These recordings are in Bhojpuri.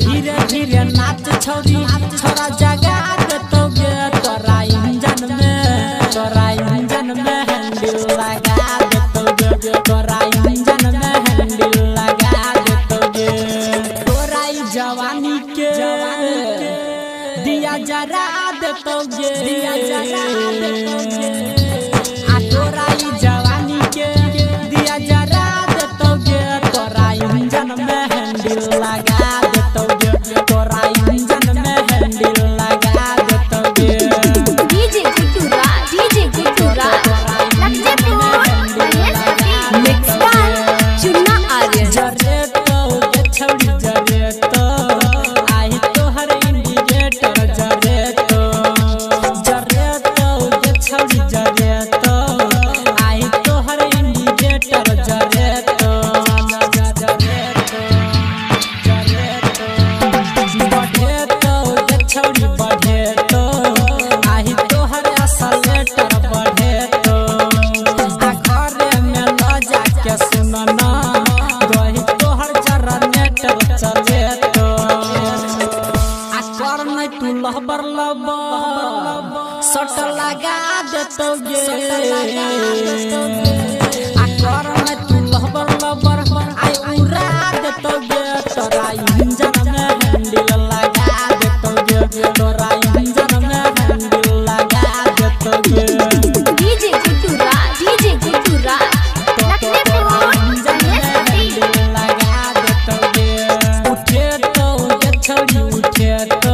धीरे धीरे नाच छोरी छोरा जगा देतोगे तोरा इंजन में हैंडल लगा देतोगे तोरा इंजन में हैंडल लगा देतोगे तोरा जवानी के दिया जरा देतोगे तोरा जवानी के दिया जरा देतोगे तोरा इंजन में हैंडल लगा देतोगे तोरा इंजन में हैंडल लगा देतोगे DJ Guddu Raj mix by Chunna Aryan जरे तो छौड़ी जरे तो आई तोहर इंडिकेटर जरे तो छौड़ी जरे तो आई तोहर इंडिकेटर जरे तो बढ़े तो छौड़ी बढ़े तो आई तोहर असलेटर बढ़े तो घरे में ल जाके सुनना गही तोहर जनरेटर चले तो कर नहीं तू लहबर सट लगा देतोगे कर नहीं तू लहबर आई उड़ा देतोगे तोरा इंजन में हैंडल लगा देतोगे तोरा इंजन में हैंडल लगा देतोगे डीजे गुड्डू राज उठे तो छौड़ी उठे तो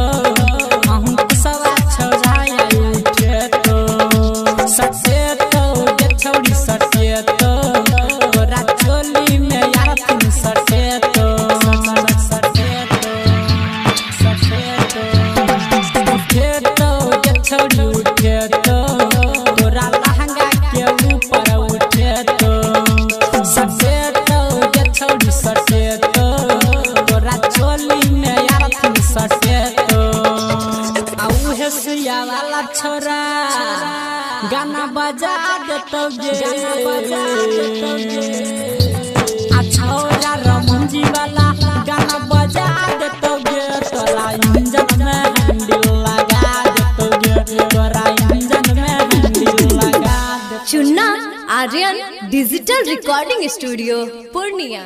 सवा छौड़ाया उठे तो सटे तो छौड़ी सटे तो तोरा चोली में यार तुम सटे तो उठे तो छौड़ी उठे तो तोरा लहंगा के ऊपर उठे तो सटे तो छौड़ी सटे तो तोरा चोली में यार तुम सटे तो उहे सुइया वाला छोरा गाना बजा देतोगे छोरा रमंजी वाला गाना बजा देतोगे तोरा इंजन में हैंडल लगा देतोगे तोरा इंजन में हैंडल लगा देतोगे Chunna Aryan digital recording studio Purnia.